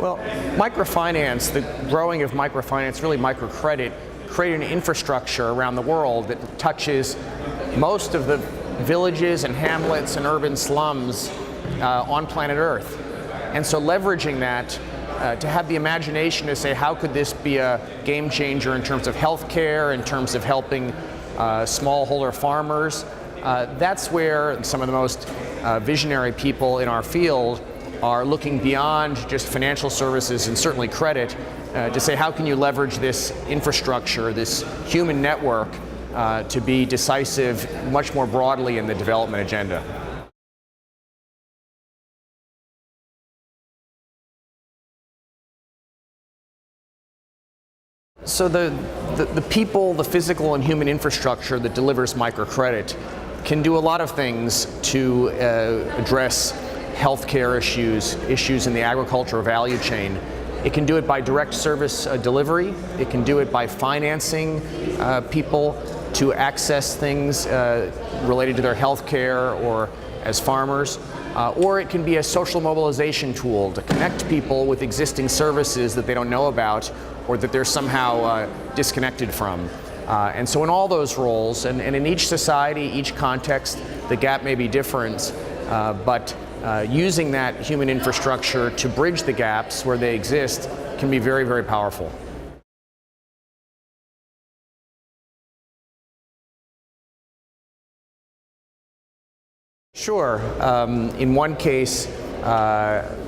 Well, microfinance, the growing of microfinance, really microcredit, created an infrastructure around the world that touches most of the villages and hamlets and urban slums on planet Earth. And so leveraging that to have the imagination to say, how could this be a game changer in terms of healthcare, in terms of helping smallholder farmers, that's where some of the most visionary people in our field are looking beyond just financial services and certainly credit to say, how can you leverage this infrastructure, this human network, to be decisive much more broadly in the development agenda. So the people, the physical and human infrastructure that delivers microcredit can do a lot of things to address healthcare issues in the agricultural value chain. It can do it by direct service delivery. It can do it by financing people to access things related to their healthcare or as farmers. Or it can be a social mobilization tool to connect people with existing services that they don't know about or that they're somehow disconnected from. And so in all those roles, and in each society, each context, the gap may be different, but using that human infrastructure to bridge the gaps where they exist can be very, very powerful. Sure. In one case,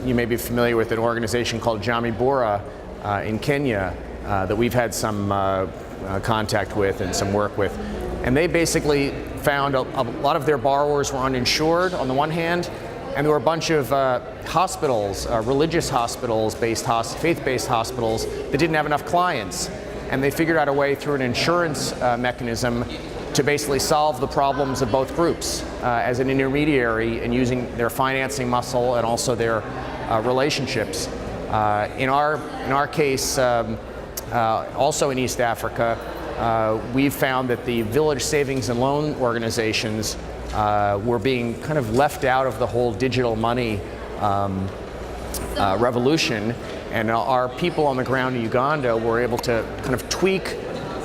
you may be familiar with an organization called Jamii Bora in Kenya that we've had some contact with and some work with. And they basically found a lot of their borrowers were uninsured on the one hand, and there were a bunch of hospitals, religious hospitals, faith-based hospitals that didn't have enough clients. And they figured out a way through an insurance mechanism to basically solve the problems of both groups as an intermediary and using their financing muscle and also their relationships. In our case, also in East Africa, we've found that the village savings and loan organizations were being kind of left out of the whole digital money revolution, and our people on the ground in Uganda were able to kind of tweak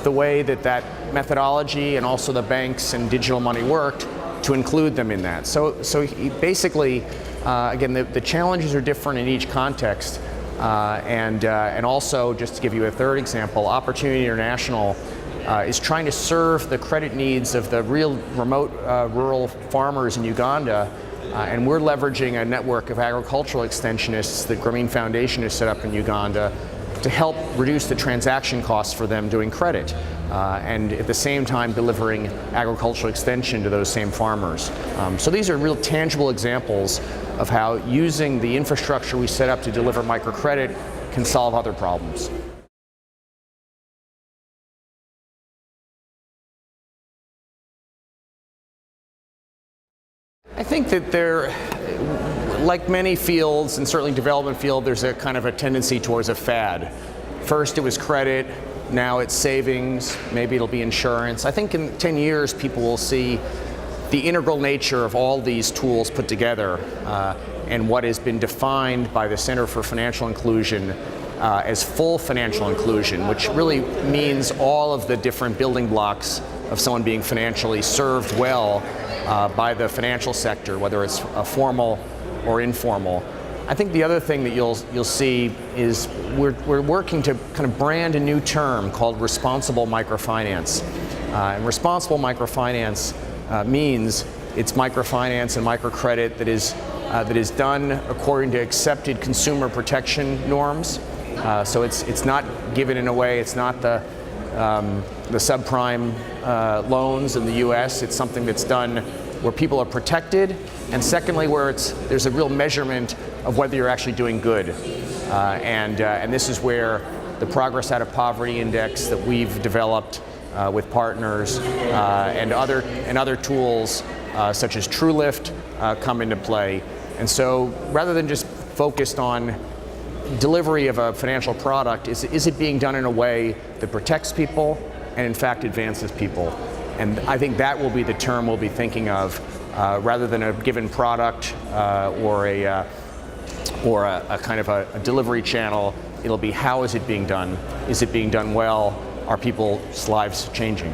the way that methodology and also the banks and digital money worked to include them in that. So basically, again, the challenges are different in each context, and also, just to give you a third example, Opportunity International is trying to serve the credit needs of the real remote rural farmers in Uganda, and we're leveraging a network of agricultural extensionists that Grameen Foundation has set up in Uganda to help reduce the transaction costs for them doing credit, and at the same time delivering agricultural extension to those same farmers. So these are real tangible examples of how using the infrastructure we set up to deliver microcredit can solve other problems. I think that there, like many fields, and certainly development field, there's a kind of a tendency towards a fad. First it was credit, now it's savings, maybe it'll be insurance. I think in 10 years people will see the integral nature of all these tools put together and what has been defined by the Center for Financial Inclusion as full financial inclusion, which really means all of the different building blocks of someone being financially served well by the financial sector, whether it's formal or informal. I think the other thing that you'll see is we're working to kind of brand a new term called responsible microfinance. And responsible microfinance means it's microfinance and microcredit that is done according to accepted consumer protection norms. So it's not given in a way, it's not the subprime loans in the U.S. It's something that's done where people are protected, and secondly, where there's a real measurement of whether you're actually doing good. And this is where the Progress Out of Poverty Index that we've developed with partners and other tools such as TrueLift come into play. And so rather than just focused on delivery of a financial product, is it being done in a way that protects people and in fact advances people? And I think that will be the term we'll be thinking of rather than a given product or or a kind of a delivery channel. It'll be, how is it being done? Is it being done well? Are people's lives changing?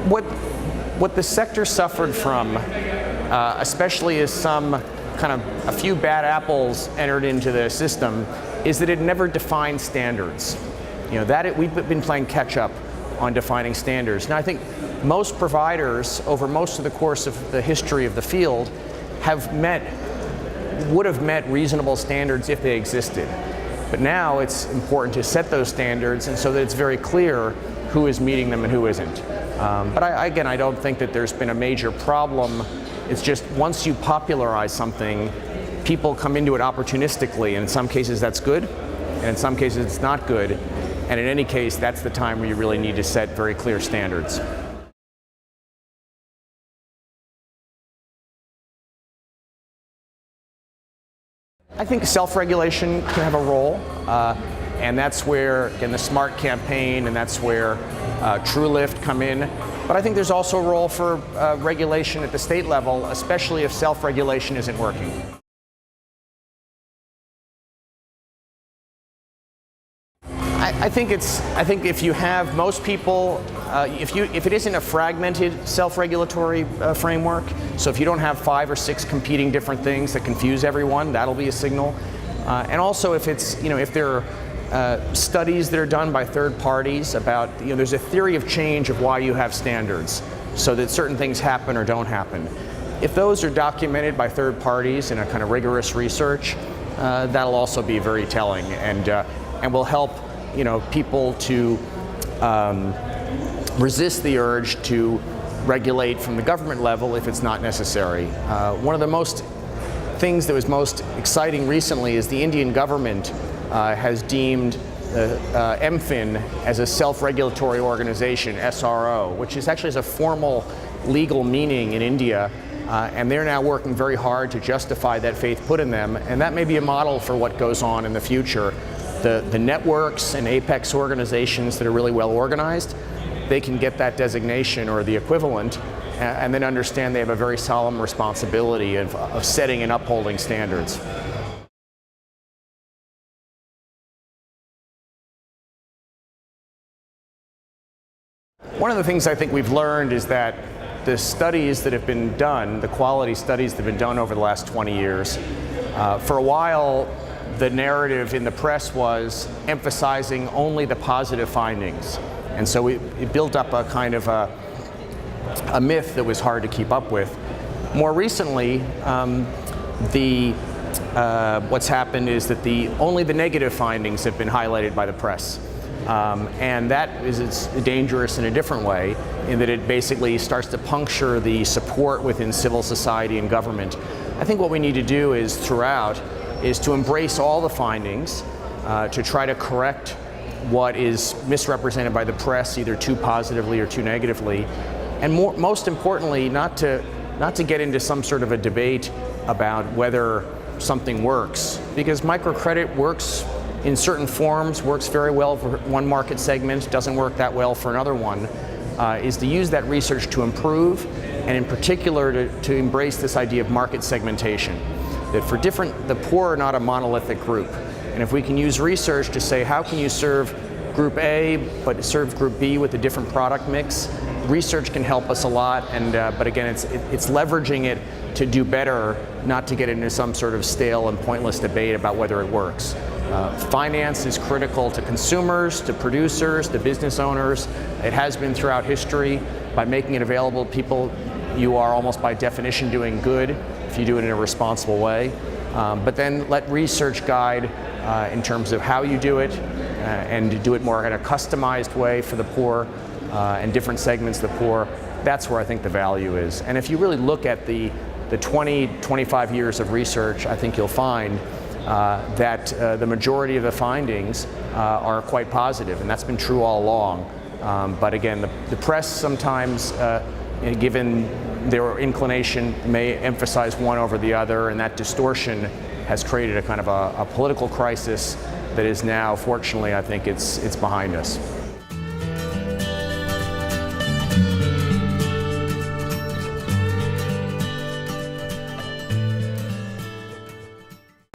What the sector suffered from, especially as a few bad apples entered into the system, is that it never defined standards. We've been playing catch up on defining standards. Now I think most providers over most of the course of the history of the field would have met reasonable standards if they existed. But now it's important to set those standards and so that it's very clear who is meeting them and who isn't. But I don't think that there's been a major problem. It's just once you popularize something, people come into it opportunistically, and in some cases that's good, and in some cases it's not good. And in any case, that's the time where you really need to set very clear standards. I think self-regulation can have a role, and that's where, again, the SMART campaign, and that's where TrueLift come in. But I think there's also a role for regulation at the state level, especially if self-regulation isn't working. I think if you have most people, if it isn't a fragmented self-regulatory framework, so if you don't have 5 or 6 competing different things that confuse everyone, that'll be a signal. And also if there are studies that are done by third parties about, there's a theory of change of why you have standards, so that certain things happen or don't happen. If those are documented by third parties in a kind of rigorous research, that'll also be very telling and will help people to resist the urge to regulate from the government level if it's not necessary. One of the things that was most exciting recently is the Indian government has deemed MFIN as a self-regulatory organization, SRO, which has a formal legal meaning in India, and they're now working very hard to justify that faith put in them, and that may be a model for what goes on in the future. The networks and apex organizations that are really well organized, they can get that designation or the equivalent, and then understand they have a very solemn responsibility of setting and upholding standards. One of the things I think we've learned is that the studies that have been done, the quality studies that have been done over the last 20 years, for a while the narrative in the press was emphasizing only the positive findings. And so it built up a kind of a myth that was hard to keep up with. More recently, what's happened is that only the negative findings have been highlighted by the press. And that is dangerous in a different way, in that it basically starts to puncture the support within civil society and government. I think what we need to do is to embrace all the findings, to try to correct what is misrepresented by the press, either too positively or too negatively, and most importantly, not to get into some sort of a debate about whether something works, because microcredit works in certain forms, works very well for one market segment, doesn't work that well for another one, is to use that research to improve, and in particular to embrace this idea of market segmentation. That the poor are not a monolithic group. And if we can use research to say, how can you serve group A but serve group B with a different product mix, research can help us a lot. But again, it's leveraging it to do better, not to get into some sort of stale and pointless debate about whether it works. Finance is critical to consumers, to producers, to business owners. It has been throughout history. By making it available to people, you are almost by definition doing good if you do it in a responsible way. But then let research guide in terms of how you do it, and do it more in a customized way for the poor and different segments of the poor. That's where I think the value is. And if you really look at the 20-25 years of research, I think you'll find that the majority of the findings are quite positive, and that's been true all along. But again, the press sometimes, given their inclination, may emphasize one over the other, and that distortion has created a kind of a political crisis that is now, fortunately, I think it's behind us.